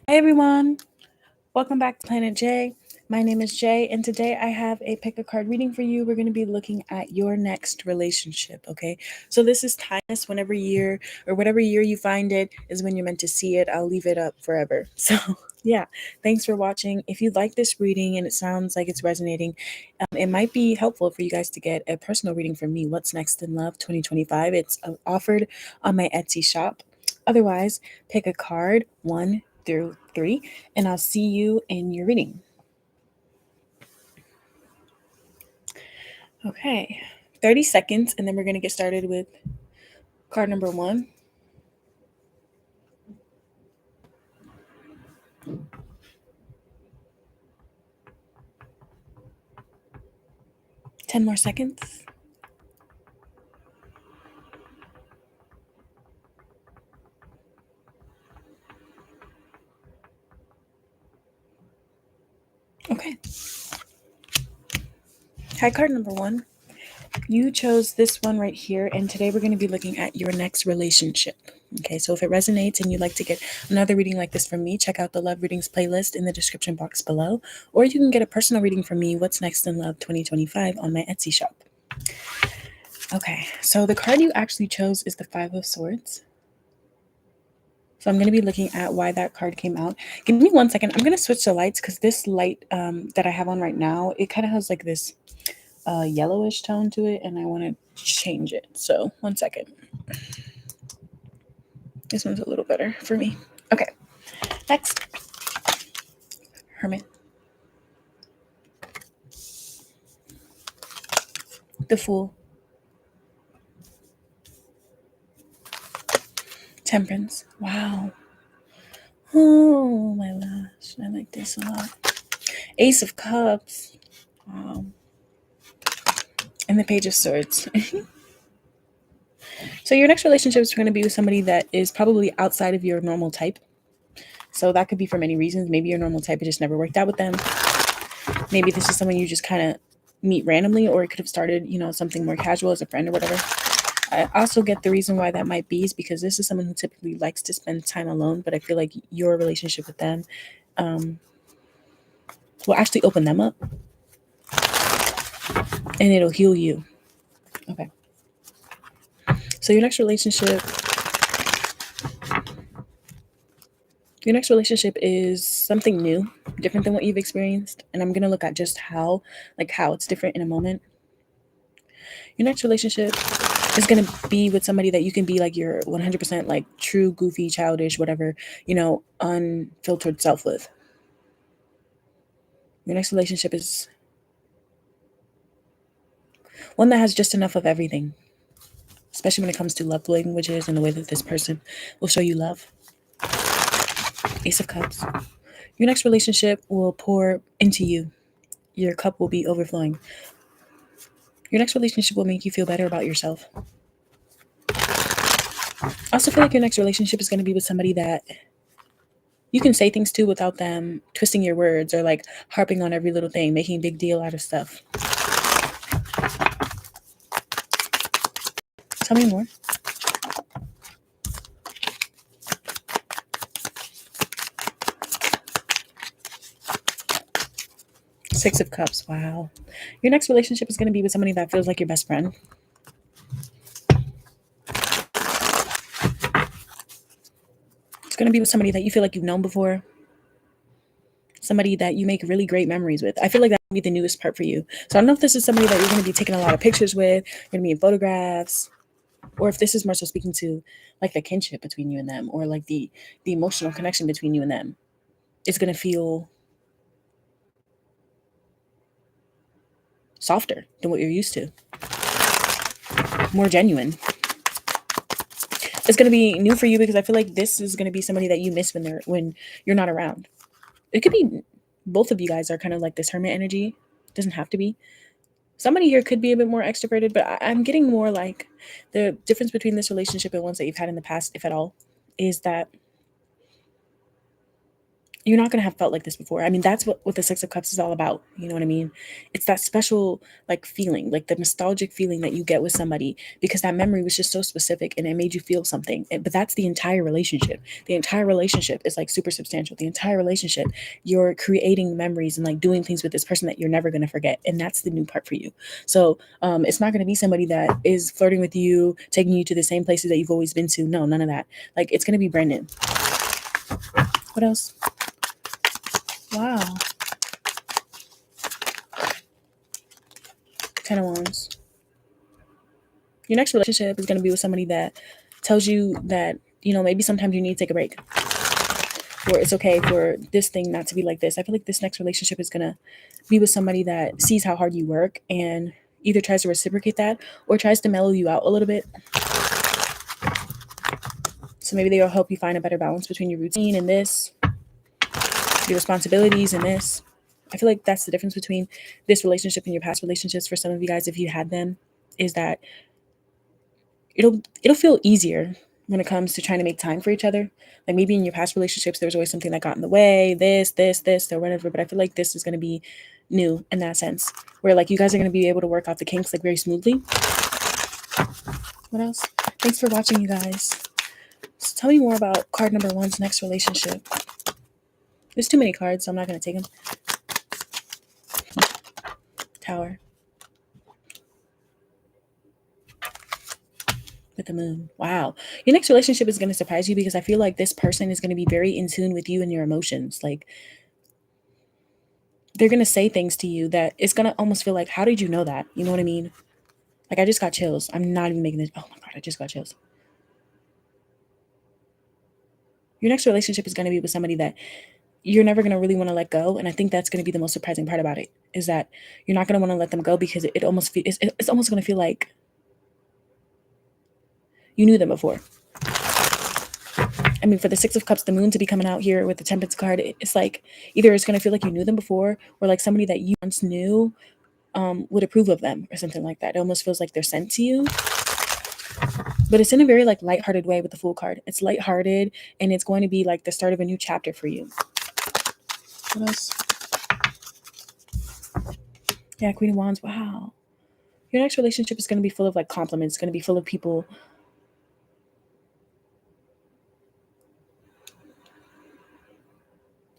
Hi everyone, welcome back to Planet Jay. My name is Jay, and today I have a pick a card reading for you. We're going to be looking at your next relationship, okay? So this is timeless. Whenever year or whatever year you find it is when you're meant to see it. I'll leave it up forever. So yeah, thanks for watching. If you like this reading and it sounds like it's resonating, it might be helpful for you guys to get a personal reading from me. What's Next in Love 2025? It's offered on my Etsy shop. Otherwise, pick a card 1 through 3 and I'll see you in your reading. Okay, 30 seconds, and then we're going to get started with card number 1. 10 more seconds. Okay. Hi, card number 1. You chose this one right here, and today we're going to be looking at your next relationship. Okay, so if it resonates and you'd like to get another reading like this from me, check out the Love Readings playlist in the description box below, or you can get a personal reading from me, What's Next in Love 2025, on my Etsy shop. Okay, so the card you actually chose is the 5 of Swords. So I'm going to be looking at why that card came out. Give me 1 second. I'm going to switch the lights because this light that I have on right now, it kind of has like this yellowish tone to it, and I want to change it. So 1 second. This one's a little better for me. Okay, next. Hermit. The Fool. Temperance. Wow. Oh my gosh, I like this a lot. Ace of Cups. Wow. And the Page of Swords. So your next relationship is going to be with somebody that is probably outside of your normal type. So that could be for many reasons. Maybe your normal type, it just never worked out with them. Maybe this is someone you just kind of meet randomly, or it could have started, something more casual as a friend or whatever. I also get the reason why that might be is because this is someone who typically likes to spend time alone, but I feel like your relationship with them will actually open them up and it'll heal you. Okay. So your next relationship is something new, different than what you've experienced, and I'm going to look at just how it's different in a moment. Your next relationship is going to be with somebody that you can be like your 100% like true, goofy, childish, whatever, unfiltered self with. Your next relationship is one that has just enough of everything, especially when it comes to love languages and the way that this person will show you love. Ace of Cups. Your next relationship will pour into you. Your cup will be overflowing. Your next relationship will make you feel better about yourself. I also feel like your next relationship is going to be with somebody that you can say things to without them twisting your words or like harping on every little thing, making a big deal out of stuff. Tell me more. Six of Cups. Wow. Your next relationship is going to be with somebody that feels like your best friend. It's going to be with somebody that you feel like you've known before. Somebody that you make really great memories with. I feel like that would be the newest part for you. So I don't know if this is somebody that you're going to be taking a lot of pictures with, you're going to be in photographs, or if this is more so speaking to like the kinship between you and them, or like the emotional connection between you and them. It's going to feel softer than what you're used to, more genuine. It's going to be new for you because I feel like this is going to be somebody that you miss when you're not around. It could be both of you guys are kind of like this hermit energy. It doesn't have to be. Somebody here could be a bit more extroverted, but I'm getting more like the difference between this relationship and ones that you've had in the past, if at all, is that you're not going to have felt like this before. I mean, that's what the Six of Cups is all about. You know what I mean? It's that special like feeling, like the nostalgic feeling that you get with somebody because that memory was just so specific and it made you feel something. But that's the entire relationship. The entire relationship is like super substantial. The entire relationship, you're creating memories and like doing things with this person that you're never going to forget. And that's the new part for you. So it's not going to be somebody that is flirting with you, taking you to the same places that you've always been to. No, none of that. Like it's going to be brand new. What else? Wow. 10 of Wands. Your next relationship is going to be with somebody that tells you that, you know, maybe sometimes you need to take a break. Or it's okay for this thing not to be like this. I feel like this next relationship is going to be with somebody that sees how hard you work and either tries to reciprocate that or tries to mellow you out a little bit. So maybe they'll help you find a better balance between your routine and this, your responsibilities and this. I feel like that's the difference between this relationship and your past relationships for some of you guys, if you had them, is that it'll feel easier when it comes to trying to make time for each other. Like maybe in your past relationships, there was always something that got in the way, this, or whatever. But I feel like this is going to be new in that sense, where like you guys are going to be able to work out the kinks like very smoothly. What else? Thanks for watching, you guys. So tell me more about card number 1's next relationship. There's too many cards, so I'm not going to take them. Tower. With the moon. Wow. Your next relationship is going to surprise you because I feel like this person is going to be very in tune with you and your emotions. Like they're going to say things to you that it's going to almost feel like, how did you know that? You know what I mean? Like I just got chills. I'm not even making this. Oh my God, I just got chills. Your next relationship is going to be with somebody that you're never going to really want to let go. And I think that's going to be the most surprising part about it is that you're not going to want to let them go because it almost it's almost going to feel like you knew them before. I mean, for the Six of Cups, the moon to be coming out here with the Temperance card, it's like either it's going to feel like you knew them before or like somebody that you once knew would approve of them or something like that. It almost feels like they're sent to you. But it's in a very like lighthearted way with the Fool card. It's lighthearted and it's going to be like the start of a new chapter for you. What else? Yeah, Queen of Wands. Wow. Your next relationship is going to be full of like compliments. It's going to be full of people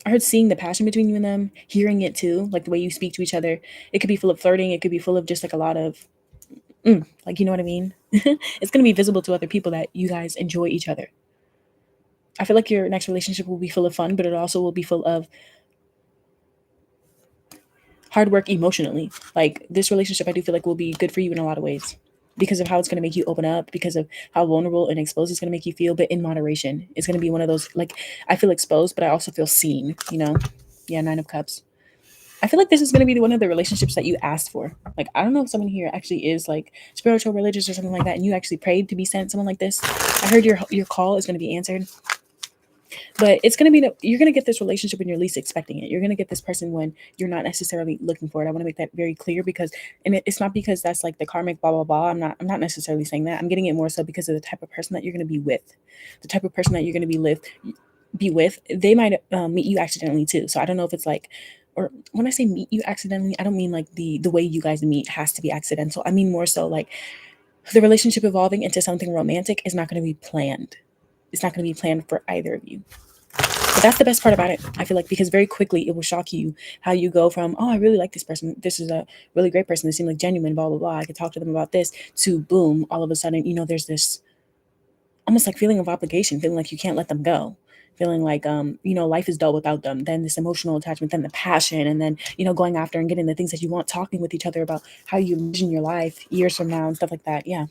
I heard seeing the passion between you and them, hearing it too, like the way you speak to each other. It could be full of flirting. It could be full of just like a lot of, like, you know what I mean? It's going to be visible to other people that you guys enjoy each other. I feel like your next relationship will be full of fun, but it also will be full of hard work emotionally. Like this relationship, I do feel like will be good for you in a lot of ways because of how it's going to make you open up, because of how vulnerable and exposed it's going to make you feel, but in moderation. It's going to be one of those, like, I feel exposed, but I also feel seen, you know? Yeah, 9 of Cups. I feel like this is going to be one of the relationships that you asked for. Like, I don't know if someone here actually is like spiritual, religious, or something like that, and you actually prayed to be sent someone like this. I heard your call is going to be answered, but it's going to be you're going to get this relationship when you're least expecting it. You're going to get this person when you're not necessarily looking for it. I want to make that very clear because, and it's not because that's like the karmic blah blah blah. I'm not necessarily saying that. I'm getting it more so because of the type of person that you're going to be with, the type of person that you're going to be with. They might meet you accidentally too. So I don't know if it's like, or when I say meet you accidentally, I don't mean like the way you guys meet has to be accidental. I mean more so like the relationship evolving into something romantic is not going to be planned. It's not going to be planned for either of you. But that's the best part about it, I feel like, because very quickly it will shock you how you go from, oh, I really like this person. This is a really great person. They seem like genuine, blah, blah, blah. I could talk to them about this, to boom, all of a sudden, you know, there's this almost like feeling of obligation, feeling like you can't let them go, feeling like you know, life is dull without them, then this emotional attachment, then the passion, and then, you know, going after and getting the things that you want, talking with each other about how you envision your life years from now and stuff like that. Yeah,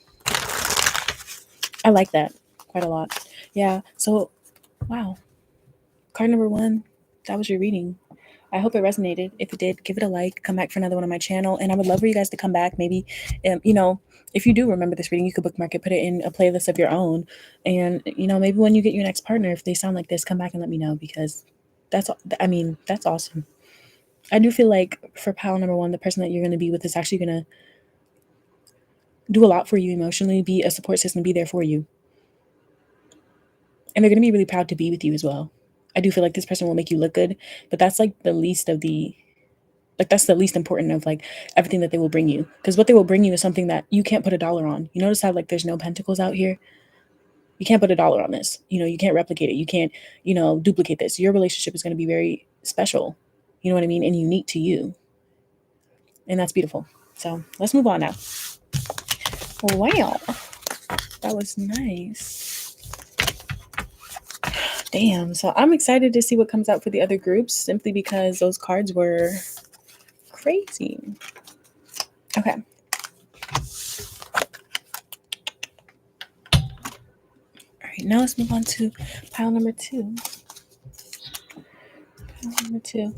I like that quite a lot. Yeah, so wow, card number 1, that was your reading. I hope it resonated. If it did, give it a like, come back for another one on my channel, and I would love for you guys to come back. Maybe you know, if you do remember this reading, you could bookmark it, put it in a playlist of your own, and you know, maybe when you get your next partner, if they sound like this, come back and let me know, because I mean, that's awesome. I do feel like for pile number 1, the person that you're going to be with is actually going to do a lot for you emotionally, be a support system, be there for you, and they're going to be really proud to be with you as well. I do feel like this person will make you look good, but that's like the least of the like that's the least important of like everything that they will bring you, because what they will bring you is something that you can't put a dollar on. You notice how like there's no pentacles out here? You can't put a dollar on this. You can't replicate it. You can't, duplicate this. Your relationship is going to be very special. You know what I mean? And unique to you. And that's beautiful. So let's move on now. Wow. That was nice. Damn. So I'm excited to see what comes out for the other groups, simply because those cards were crazy. Okay. All right. Now let's move on to pile number 2. Pile number 2.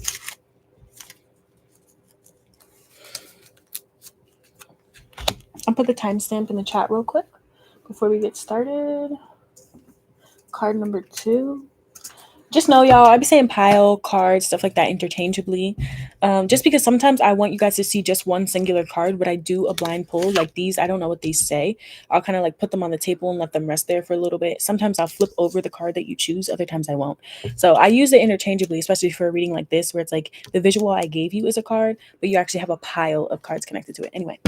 I'll put the timestamp in the chat real quick before we get started. Card number 2. Just know, y'all, I be saying pile, cards, stuff like that interchangeably. Just because sometimes I want you guys to see just one singular card, but I do a blind pull like these. I don't know what these say. I'll kind of like put them on the table and let them rest there for a little bit. Sometimes I'll flip over the card that you choose. Other times I won't. So I use it interchangeably, especially for a reading like this, where it's like the visual I gave you is a card, but you actually have a pile of cards connected to it. Anyway,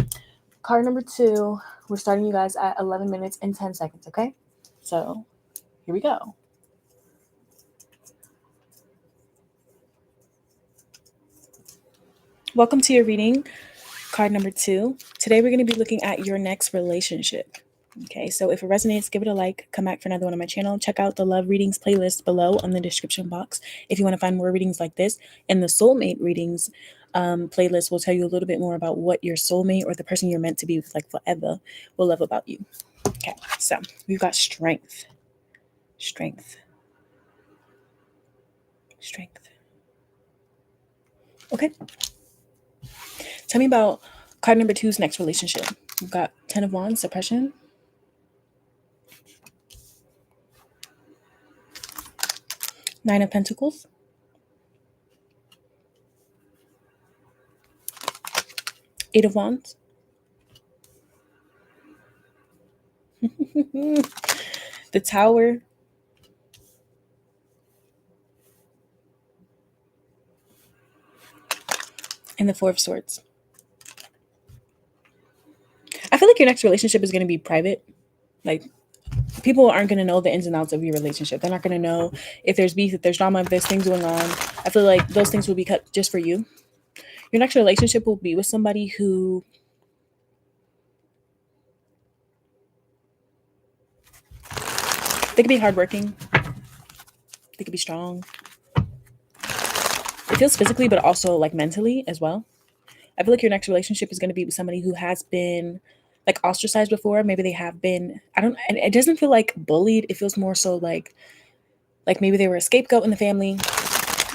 card number 2, we're starting you guys at 11 minutes and 10 seconds, okay? So here we go. Welcome to your reading, card number 2. Today we're going to be looking at your next relationship. Okay, so if it resonates, give it a like. Come back for another one on my channel. Check out the love readings playlist below on the description box if you want to find more readings like this. And the soulmate readings playlist will tell you a little bit more about what your soulmate or the person you're meant to be with like forever will love about you. Okay, so we've got strength. Okay. Tell me about card number 2's next relationship. We've got 10 of Wands, suppression. Nine of Pentacles. Eight of Wands. The Tower. And the Four of Swords. I feel like your next relationship is going to be private. Like, people aren't going to know the ins and outs of your relationship. They're not going to know if there's beef, if there's drama, if there's things going on. I feel like those things will be cut just for you. Your next relationship will be with somebody who they could be hardworking. They could be strong. It feels physically, but also like mentally as well. I feel like your next relationship is going to be with somebody who has been like ostracized before. Maybe they have been, and it doesn't feel like bullied. It feels more so like maybe they were a scapegoat in the family.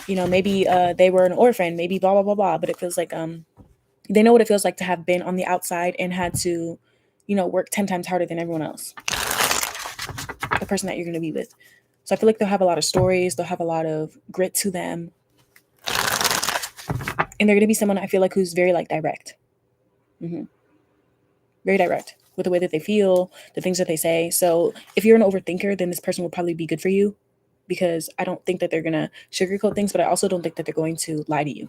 Maybe they were an orphan, maybe blah, blah, blah, blah. But it feels like they know what it feels like to have been on the outside and had to, work 10 times harder than everyone else. The person that you're going to be with. So I feel like they'll have a lot of stories. They'll have a lot of grit to them. And they're going to be someone I feel like who's very like direct. Very direct with the way that they feel, the things that they say. So if you're an overthinker, then this person will probably be good for you, because I don't think that they're going to sugarcoat things, but I also don't think that they're going to lie to you.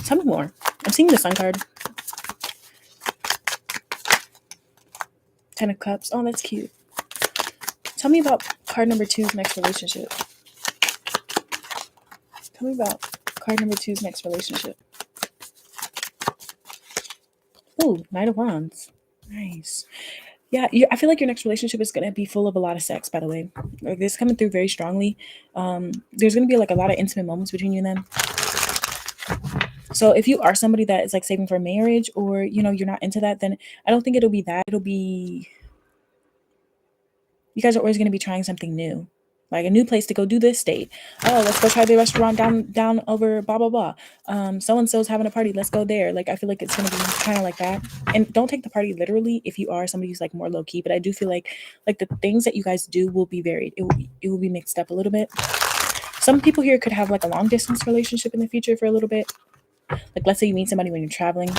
Tell me more. I'm seeing the Sun card. 10 of Cups. Oh, that's cute. Tell me about card number 2's next relationship. Tell me about card number 2's next relationship. Ooh, Knight of Wands. Nice. Yeah, I feel like your next relationship is going to be full of a lot of sex, by the way. Like, this is coming through very strongly. There's going to be like a lot of intimate moments between you and them. So if you are somebody that is like saving for marriage, or, you're not into that, then I don't think it'll be that. It'll be, you guys are always going to be trying something new. Like a new place to go do this date. Oh, let's go try the restaurant down over blah, blah, blah. So-and-so's having a party. Let's go there. Like, I feel like it's going to be kind of like that. And don't take the party literally if you are somebody who's like more low key. But I do feel like the things that you guys do will be varied. It will be mixed up a little bit. Some people here could have like a long distance relationship in the future for a little bit. Like, let's say you meet somebody when you're traveling.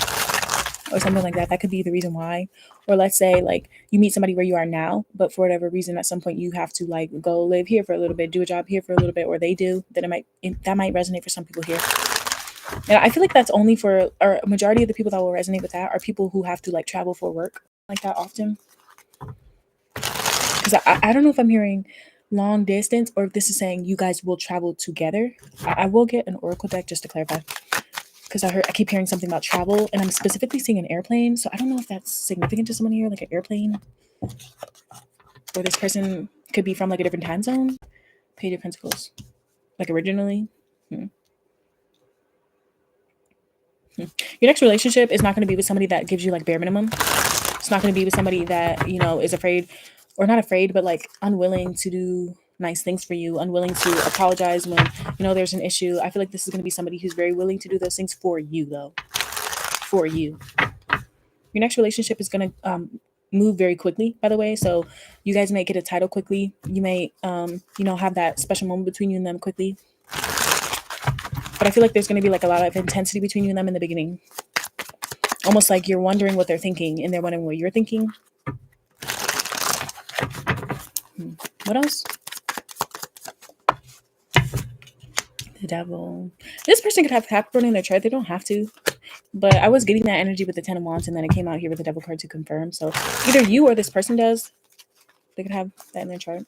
or something like that. That could be the reason why. Or let's say like you meet somebody where you are now, but for whatever reason at some point you have to like go live here for a little bit, do a job here for a little bit, or they do, then that might resonate for some people here. And I feel like that's only for, or a majority of the people that will resonate with that are people who have to like travel for work like that often. Because I don't know if I'm hearing long distance or if this is saying you guys will travel together. I will get an oracle deck just to clarify, because I keep hearing something about travel, and I'm specifically seeing an airplane. So I don't know if that's significant to someone here, like an airplane, or this person could be from like a different time zone. Page of Pentacles, like originally. Hmm. Hmm. Your next relationship is not going to be with somebody that gives you like bare minimum. It's not going to be with somebody that, you know, is afraid, or not afraid, but like unwilling to do nice things for you, unwilling to apologize when, you know, there's an issue. I feel like this is going to be somebody who's very willing to do those things for you, though. For you. Your next relationship is going to move very quickly, by the way. So you guys may get a title quickly. You may, you know, have that special moment between you and them quickly. But I feel like there's going to be like a lot of intensity between you and them in the beginning. Almost like you're wondering what they're thinking and they're wondering what you're thinking. What else? The devil. This person could have Capricorn in their chart. They don't have to. But I was getting that energy with the Ten of Wands, and then it came out here with the Devil card to confirm. So either you or this person does. They could have that in their chart.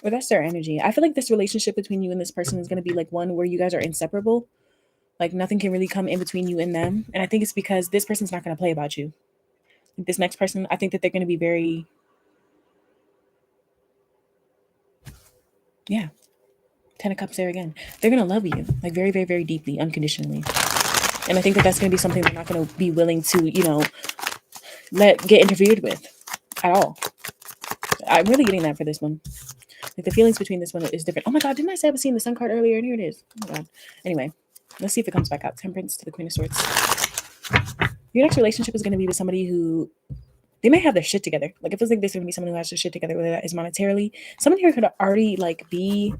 Or that's their energy. I feel like this relationship between you and this person is going to be like one where you guys are inseparable. Like nothing can really come in between you and them. And I think it's because this person's not going to play about you. This next person, I think that they're going to be very, yeah, Ten of Cups there again. They're going to love you like very, very, very deeply, unconditionally. And I think that that's going to be something they're not going to be willing to, you know, get interfered with at all. I'm really getting that for this one. Like the feelings between this one is different. Oh my God, didn't I say I was seeing the Sun card earlier? And here it is. Oh my God. Anyway, let's see if it comes back out. Temperance to the Queen of Swords. Your next relationship is going to be with somebody who, they may have their shit together. Like it feels like this is going to be someone who has their shit together, whether that is monetarily. Someone here could already like be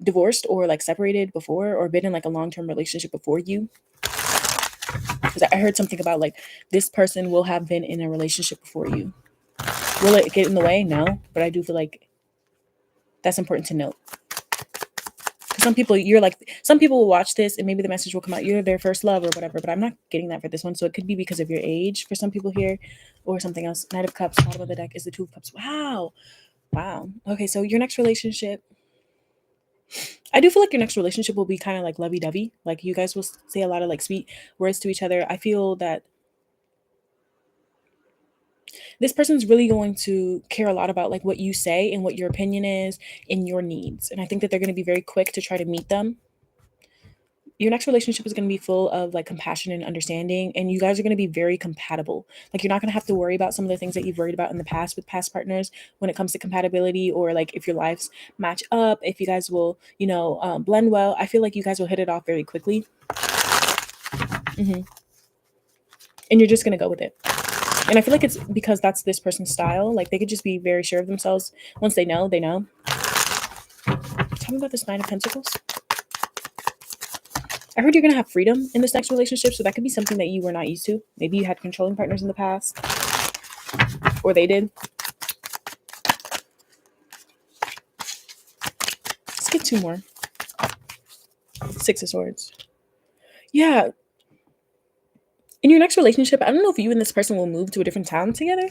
divorced or like separated before, or been in like a long-term relationship before you. Because I heard something about like this person will have been in a relationship before you. Will it get in the way? No. But I do feel like that's important to note. Some people, some people will watch this and maybe the message will come out, you're their first love or whatever, but I'm not getting that for this one. So it could be because of your age for some people here or something else. Knight of Cups, bottom of the deck is the Two of Cups. Wow. Okay, so your next relationship, I do feel like your next relationship will be kind of like lovey-dovey. Like you guys will say a lot of like sweet words to each other. I feel that this person's really going to care a lot about like what you say and what your opinion is and your needs. And I think that they're going to be very quick to try to meet them. Your next relationship is going to be full of like compassion and understanding, and you guys are going to be very compatible. Like you're not going to have to worry about some of the things that you've worried about in the past with past partners when it comes to compatibility, or like if your lives match up, if you guys will, you know, blend well. I feel like you guys will hit it off very quickly. And you're just going to go with it. And I feel like it's because that's this person's style. Like they could just be very sure of themselves. Once they know, they know. Tell me about this Nine of Pentacles. I heard you're going to have freedom in this next relationship. So that could be something that you were not used to. Maybe you had controlling partners in the past. Or they did. Let's get two more. Six of Swords. Yeah. In your next relationship, I don't know if you and this person will move to a different town together.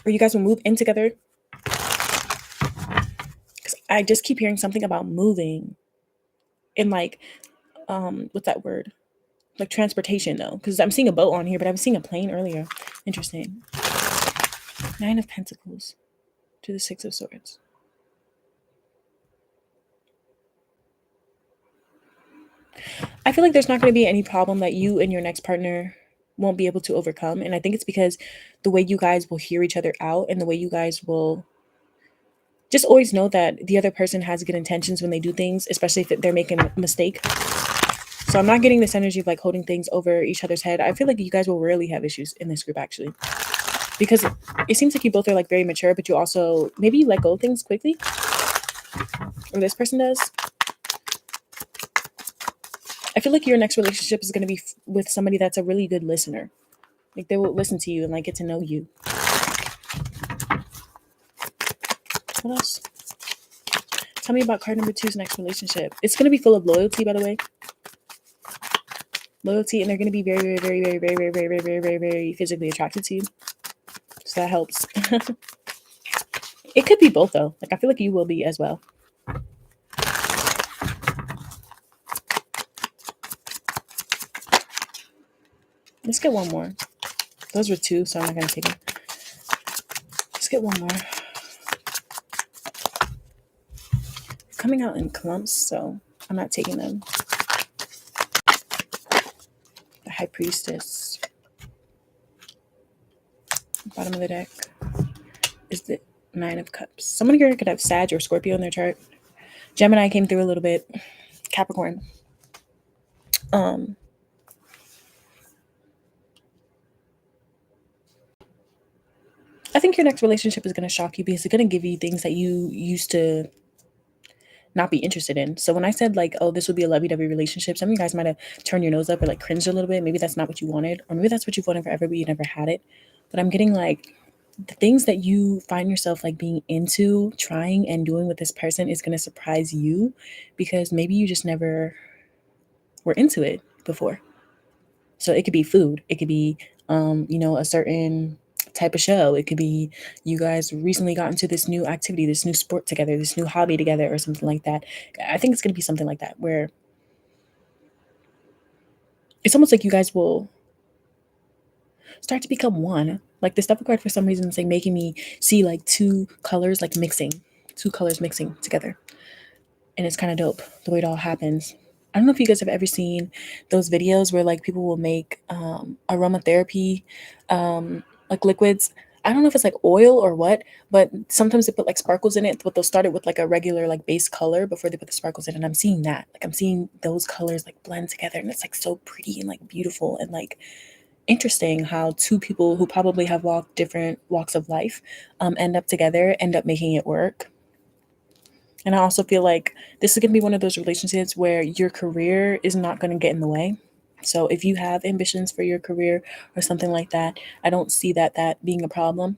Or you guys will move in together. Because I just keep hearing something about moving. And like, what's that word? Like transportation though, because I'm seeing a boat on here, but I was seeing a plane earlier. Interesting. Nine of Pentacles to the Six of Swords. I feel like there's not going to be any problem that you and your next partner won't be able to overcome. And I think it's because the way you guys will hear each other out and the way you guys will just always know that the other person has good intentions when they do things, especially if they're making a mistake. So I'm not getting this energy of like holding things over each other's head. I feel like you guys will rarely have issues in this group actually. Because it seems like you both are like very mature, but you also, maybe you let go of things quickly. Or this person does. I feel like your next relationship is going to be with somebody that's a really good listener. Like they will listen to you and like get to know you. What else? Tell me about card number 2's next relationship. It's going to be full of loyalty, by the way. Loyalty, and they're going to be very, very, very, very, very, very, very, very, very, very, very physically attracted to you. So that helps. It could be both, though. Like I feel like you will be as well. Let's get one more. Those were 2, so I'm not going to take them. Let's get one more. Coming out in clumps, so I'm not taking them. The High Priestess. Bottom of the deck is the 9 of Cups. Someone here could have Sag or Scorpio in their chart. Gemini came through a little bit. Capricorn. I think your next relationship is going to shock you because it's going to give you things that you used to not be interested in. So when I said like, oh, this would be a lovey-dovey relationship, some of you guys might have turned your nose up or like cringed a little bit. Maybe that's not what you wanted, or maybe that's what you've wanted forever, but you never had it. But I'm getting like the things that you find yourself like being into, trying and doing with this person is going to surprise you because maybe you just never were into it before. So it could be food. It could be, a certain type of show. It could be you guys recently got into this new activity, this new sport together, this new hobby together, or something like that. I think it's going to be something like that where it's almost like you guys will start to become one. Like the Devil card for some reason is like making me see like 2 colors like mixing, 2 colors mixing together. And it's kind of dope the way it all happens. I don't know if you guys have ever seen those videos where like people will make aromatherapy like liquids. I don't know if it's like oil or what, but sometimes they put like sparkles in it, but they'll start it with like a regular like base color before they put the sparkles in. And I'm seeing that. Like I'm seeing those colors like blend together and it's like so pretty and like beautiful and like interesting how 2 people who probably have walked different walks of life end up together, end up making it work. And I also feel like this is going to be one of those relationships where your career is not going to get in the way. So if you have ambitions for your career or something like that, I don't see that being a problem.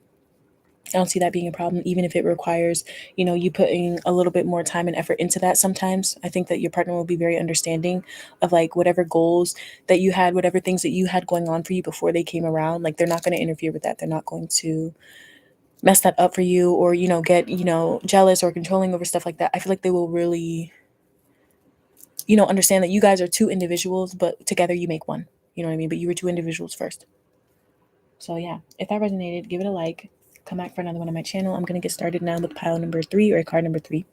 I don't see that being a problem, even if it requires, you putting a little bit more time and effort into that sometimes. I think that your partner will be very understanding of like whatever goals that you had, whatever things that you had going on for you before they came around. Like they're not going to interfere with that. They're not going to mess that up for you or, get, jealous or controlling over stuff like that. I feel like they will really, understand that you guys are 2 individuals, but together you make one. You know what I mean? But you were 2 individuals first. So yeah, if that resonated, give it a like. Come back for another one on my channel. I'm going to get started now with pile number 3 or card number 3.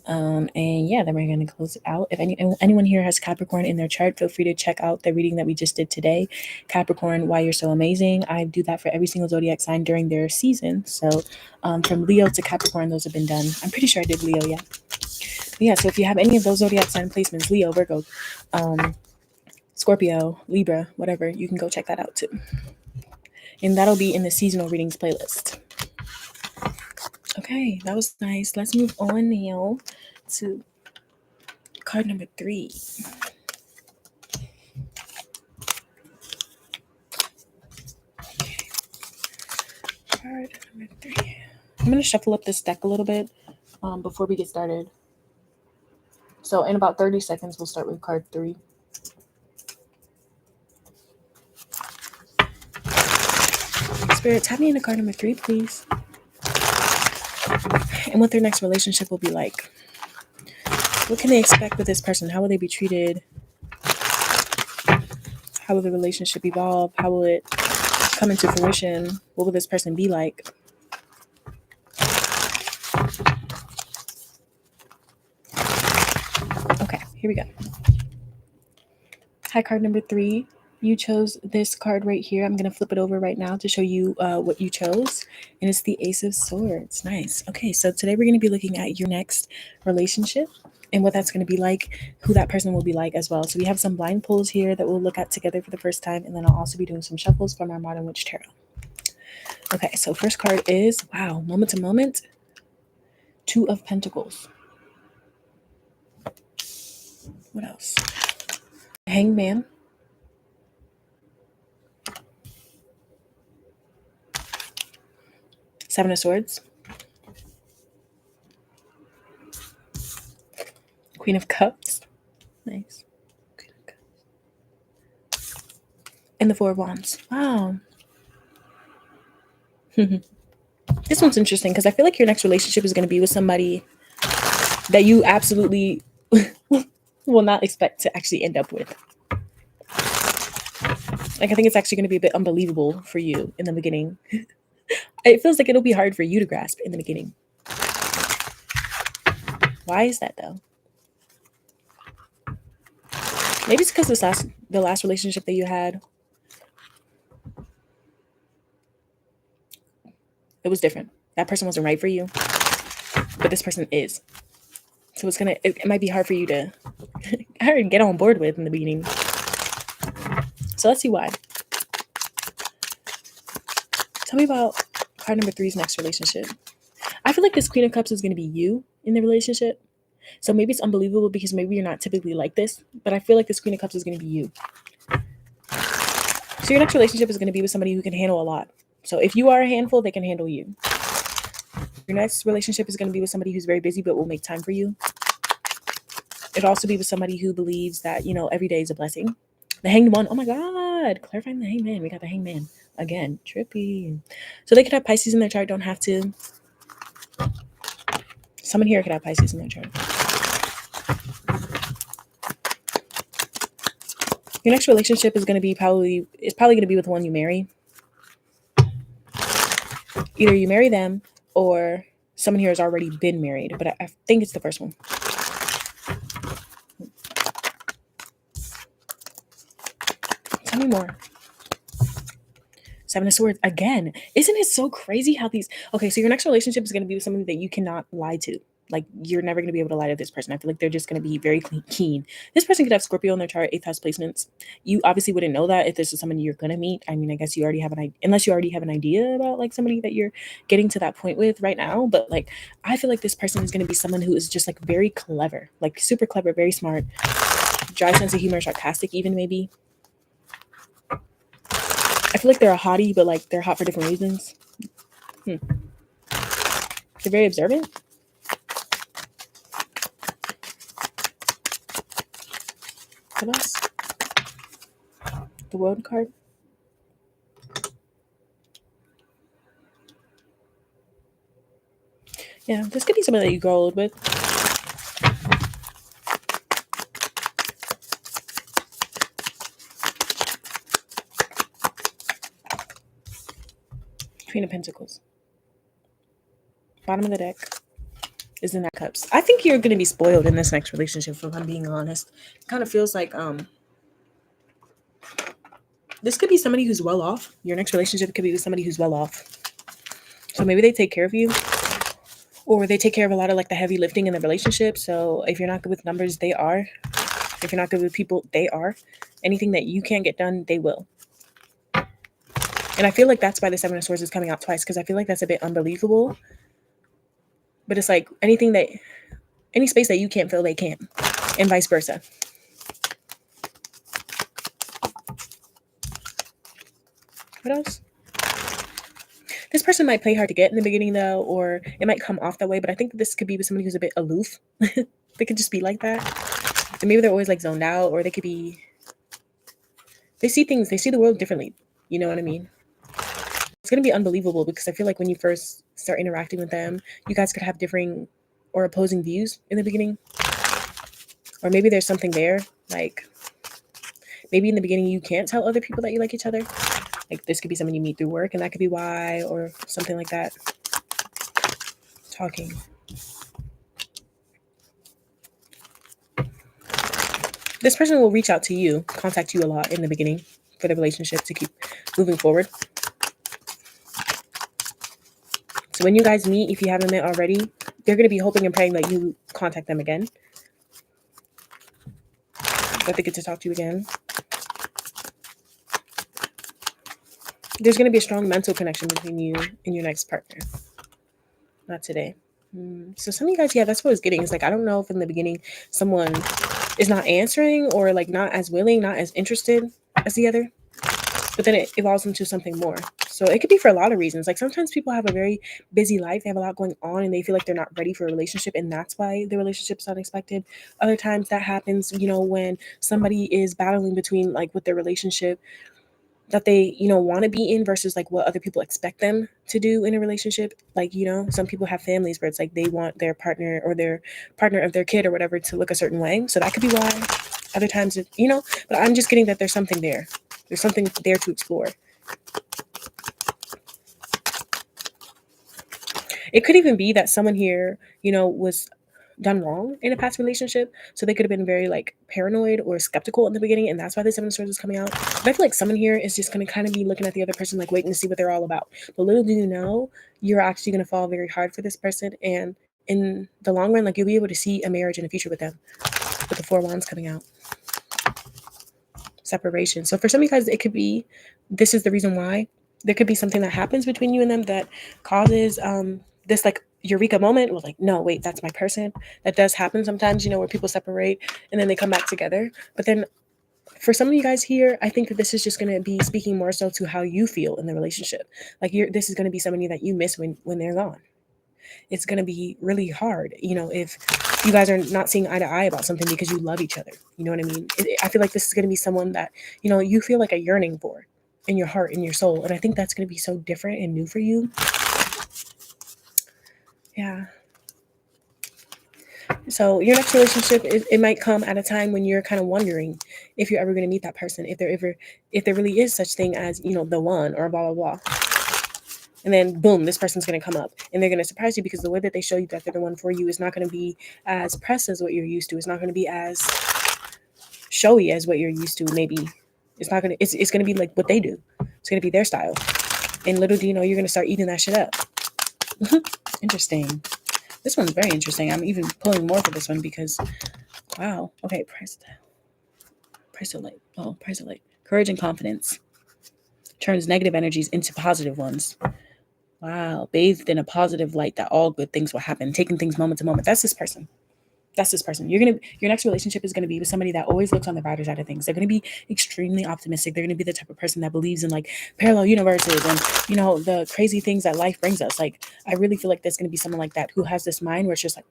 And yeah, then we're going to close it out. If anyone here has Capricorn in their chart, feel free to check out the reading that we just did today. Capricorn, why you're so amazing. I do that for every single zodiac sign during their season. So from Leo to Capricorn, those have been done. I'm pretty sure I did Leo, yeah. Yeah, so if you have any of those zodiac sign placements, Leo, Virgo, Scorpio, Libra, whatever, you can go check that out too. And that'll be in the seasonal readings playlist. Okay, that was nice. Let's move on now to card number 3. Card number 3. I'm going to shuffle up this deck a little bit before we get started. So in about 30 seconds, we'll start with card 3. Spirit, tap me into card number 3, please. And what their next relationship will be like. What can they expect with this person? How will they be treated? How will the relationship evolve? How will it come into fruition? What will this person be like? Okay, here we go. Hi, card number 3. You chose this card right here. I'm going to flip it over right now to show you what you chose. And it's the Ace of Swords. Nice. Okay, so today we're going to be looking at your next relationship and what that's going to be like, who that person will be like as well. So we have some blind pulls here that we'll look at together for the first time. And then I'll also be doing some shuffles from our Modern Witch Tarot. Okay, so first card is, wow, moment to moment, 2 of Pentacles. What else? Hangman, Seven of Swords, Queen of Cups, nice, Queen of Cups, and the Four of Wands. Wow. This one's interesting because I feel like your next relationship is going to be with somebody that you absolutely will not expect to actually end up with. Like, I think it's actually going to be a bit unbelievable for you in the beginning. It feels like it'll be hard for you to grasp in the beginning. Why is that though? Maybe it's because the last relationship that you had, it was different. That person wasn't right for you, but this person is. So it might be hard for you to get on board with in the beginning. So let's see why. Tell me about card number 3's next relationship. I feel like this Queen of Cups is going to be you in the relationship. So maybe it's unbelievable because maybe you're not typically like this, but I feel like this Queen of Cups is going to be you. So your next relationship is going to be with somebody who can handle a lot. So if you are a handful, they can handle you. Your next relationship is going to be with somebody who's very busy but will make time for you. It'll also be with somebody who believes that, every day is a blessing. The Hanged One. Oh my God. Clarifying the Hangman. We got the Hangman. Again. Trippy. So they could have Pisces in their chart. Don't have to. Someone here could have Pisces in their chart. Your next relationship is going to be probably going to be with the one you marry. Either you marry them or someone here has already been married, but I think it's the first one. Tell me more. Seven of Swords again. Isn't it so crazy how these... Okay, so your next relationship is going to be with somebody that you cannot lie to. Like, you're never going to be able to lie to this person. I feel like they're just going to be very keen. This person could have Scorpio in their chart, 8th house placements. You obviously wouldn't know that if this is someone you're going to meet. I mean, I guess you already have unless you already have an idea about like somebody that you're getting to that point with right now. But like, I feel like this person is going to be someone who is just like very clever, like super clever, very smart, dry sense of humor, sarcastic even maybe. I feel like they're a hottie, but like they're hot for different reasons. They're very observant. What else? The World card. Yeah, this could be somebody that you grow old with. Queen of Pentacles. Bottom of the deck is the Knight of Cups. I think you're going to be spoiled in this next relationship, if I'm being honest. It kind of feels like this could be somebody who's well off. Your next relationship could be with somebody who's well off. So maybe they take care of you, or they take care of a lot of like the heavy lifting in the relationship. So if you're not good with numbers, they are. If you're not good with people, they are. Anything that you can't get done, they will. And I feel like that's why the Seven of Swords is coming out twice, because I feel like that's a bit unbelievable. But it's like any space that you can't fill, they can, and vice versa. What else? This person might play hard to get in the beginning though, or it might come off that way, but I think this could be with somebody who's a bit aloof. They could just be like that. And maybe they're always like zoned out, or they see the world differently. You know what I mean? It's going to be unbelievable because I feel like when you first start interacting with them, you guys could have differing or opposing views in the beginning. Or maybe there's something there. Like, maybe in the beginning you can't tell other people that you like each other. Like, this could be someone you meet through work and that could be why, or something like that. Talking. This person will reach out to you, contact you a lot in the beginning for the relationship to keep moving forward. So when you guys meet, if you haven't met already, they're going to be hoping and praying that you contact them again. That they get to talk to you again. There's going to be a strong mental connection between you and your next partner. Not today. So some of you guys, yeah, that's what I was getting. It's like, I don't know if in the beginning someone is not answering, or like not as willing, not as interested as the other, but then it evolves into something more. So it could be for a lot of reasons. Like sometimes people have a very busy life, they have a lot going on, and they feel like they're not ready for a relationship, and that's why the relationship's unexpected. Other times that happens, when somebody is battling between like with their relationship that they want to be in versus like what other people expect them to do in a relationship. Like some people have families where it's like they want their partner or their partner of their kid or whatever to look a certain way, so that could be why. Other times but I'm just getting that there's something there, there's something there to explore. It could even be that someone here was done wrong in a past relationship, so they could have been very like paranoid or skeptical in the beginning, and that's why the Seven of Swords is coming out. But I feel like someone here is just going to kind of be looking at the other person like waiting to see what they're all about. But little do you know, you're actually going to fall very hard for this person, and in the long run, like you'll be able to see a marriage in the future with them, with the Four Wands coming out. Separation. So for some of you guys, it could be this is the reason why. There could be something that happens between you and them that causes this like eureka moment. Was like, no, wait, that's my person. That does happen sometimes, where people separate and then they come back together. But then for some of you guys here, I think that this is just going to be speaking more so to how you feel in the relationship. Like this is going to be somebody that you miss when they're gone. It's going to be really hard, if you guys are not seeing eye to eye about something because you love each other. You know what I mean? I feel like this is going to be someone that, you feel like a yearning for in your heart, in your soul. And I think that's going to be so different and new for you. Yeah. So your next relationship, it might come at a time when you're kind of wondering if you're ever going to meet that person, if there really is such thing as, the one or blah, blah, blah. And then boom, this person's going to come up and they're going to surprise you, because the way that they show you that they're the one for you is not going to be as pressed as what you're used to. It's not going to be as showy as what you're used to. Maybe it's not going to, it's going to be like what they do. It's going to be their style. And little do you know, you're going to start eating that shit up. Interesting. This one's very interesting. I'm even pulling more for this one because, wow. Okay, price of light. Oh, price of light. Courage and confidence turns negative energies into positive ones. Wow, bathed in a positive light that all good things will happen, taking things moment to moment. That's this person. That's this person. Your next relationship is gonna be with somebody that always looks on the brighter side of things. They're gonna be extremely optimistic. They're gonna be the type of person that believes in like parallel universes and the crazy things that life brings us. Like I really feel like there's gonna be someone like that who has this mind where it's just like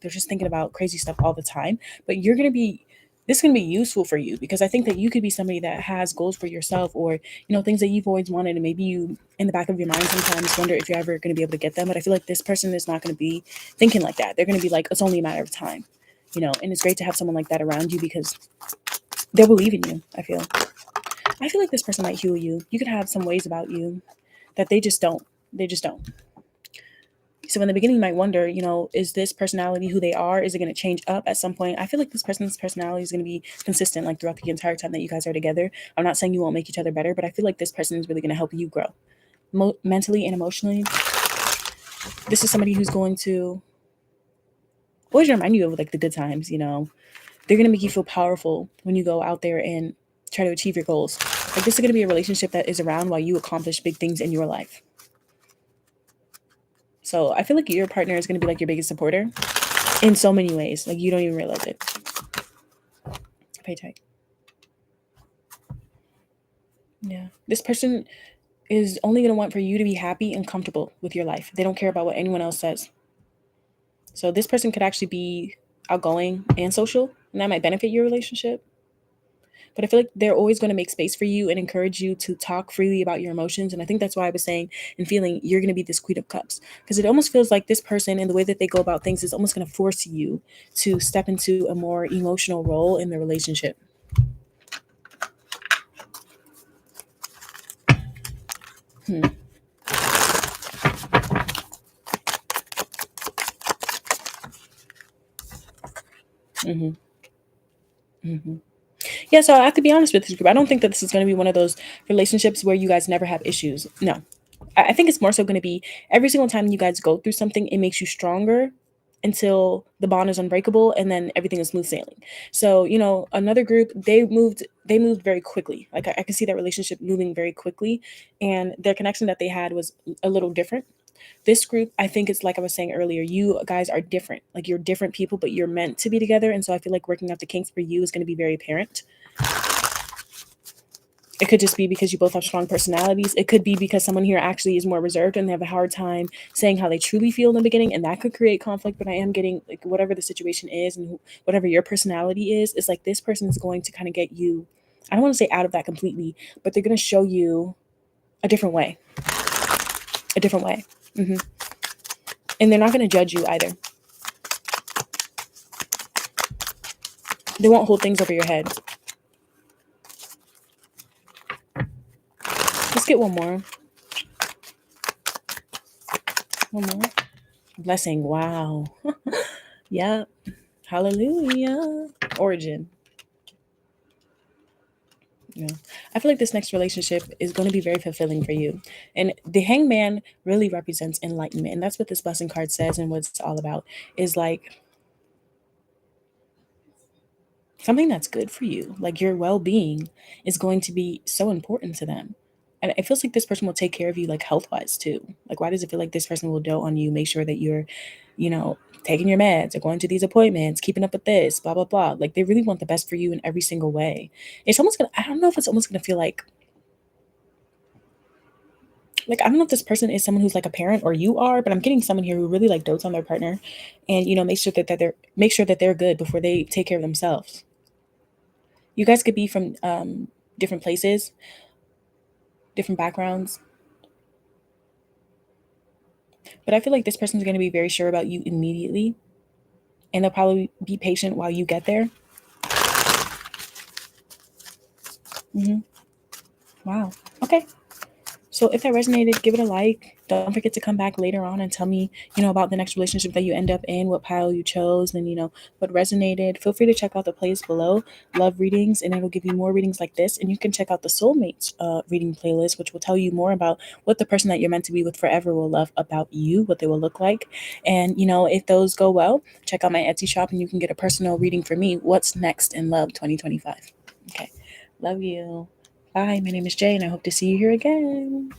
they're just thinking about crazy stuff all the time. But this is going to be useful for you, because I think that you could be somebody that has goals for yourself, or things that you've always wanted, and maybe you in the back of your mind sometimes wonder if you're ever going to be able to get them. But I feel like this person is not going to be thinking like that. They're going to be like, it's only a matter of time, and it's great to have someone like that around you because they'll believe in you. I feel like this person might heal you. You could have some ways about you that they just don't. So in the beginning, you might wonder, is this personality who they are? Is it going to change up at some point? I feel like this person's personality is going to be consistent, like throughout the entire time that you guys are together. I'm not saying you won't make each other better, but I feel like this person is really going to help you grow mentally and emotionally. This is somebody who's going to always remind you of like the good times. They're going to make you feel powerful when you go out there and try to achieve your goals. Like this is going to be a relationship that is around while you accomplish big things in your life. So I feel like your partner is going to be like your biggest supporter in so many ways. Like you don't even realize it. Pay tight. Yeah. This person is only going to want for you to be happy and comfortable with your life. They don't care about what anyone else says. So this person could actually be outgoing and social, and that might benefit your relationship. But I feel like they're always going to make space for you and encourage you to talk freely about your emotions. And I think that's why I was saying and feeling you're going to be this Queen of Cups, because it almost feels like this person and the way that they go about things is almost going to force you to step into a more emotional role in the relationship. Hmm. Mm-hmm. Mm-hmm. Yeah, so I have to be honest with this group. I don't think that this is going to be one of those relationships where you guys never have issues. No, I think it's more so going to be every single time you guys go through something, it makes you stronger until the bond is unbreakable, and then everything is smooth sailing. So, another group, they moved very quickly. Like I can see that relationship moving very quickly, and their connection that they had was a little different. This group, I think it's like I was saying earlier, you guys are different. Like you're different people, but you're meant to be together. And so I feel like working out the kinks for you is going to be very apparent. It could just be because you both have strong personalities. It could be because someone here actually is more reserved and they have a hard time saying how they truly feel in the beginning, and that could create conflict. But I am getting like whatever the situation is and whatever your personality is, it's like this person is going to kind of get you. I don't want to say out of that completely, but they're going to show you a different way, a different way, and they're not going to judge you either. They won't hold things over your head. Let's get one more. One more. Blessing. Wow. Yep. Hallelujah. Origin. Yeah. I feel like this next relationship is going to be very fulfilling for you. And the hangman really represents enlightenment. And that's what this blessing card says and what it's all about is like something that's good for you. Like your well being is going to be so important to them. And it feels like this person will take care of you, like health wise, too. Like, why does it feel like this person will dote on you, make sure that you're, taking your meds or going to these appointments, keeping up with this, blah, blah, blah. Like, they really want the best for you in every single way. It's almost gonna, I don't know if it's almost gonna feel like I don't know if this person is someone who's like a parent or you are, but I'm getting someone here who really like dotes on their partner and make sure that they're good before they take care of themselves. You guys could be from different places, different backgrounds, but I feel like this person's going to be very sure about you immediately, and they'll probably be patient while you get there. hmm Wow. Okay. So if that resonated, give it a like. Don't forget to come back later on and tell me, about the next relationship that you end up in, what pile you chose, and what resonated. Feel free to check out the playlist below, love readings, and it'll give you more readings like this. And you can check out the soulmates reading playlist, which will tell you more about what the person that you're meant to be with forever will love about you, what they will look like. And if those go well, check out my Etsy shop and you can get a personal reading for me. What's next in love 2025? Okay. Love you. Bye. My name is Jay, and I hope to see you here again.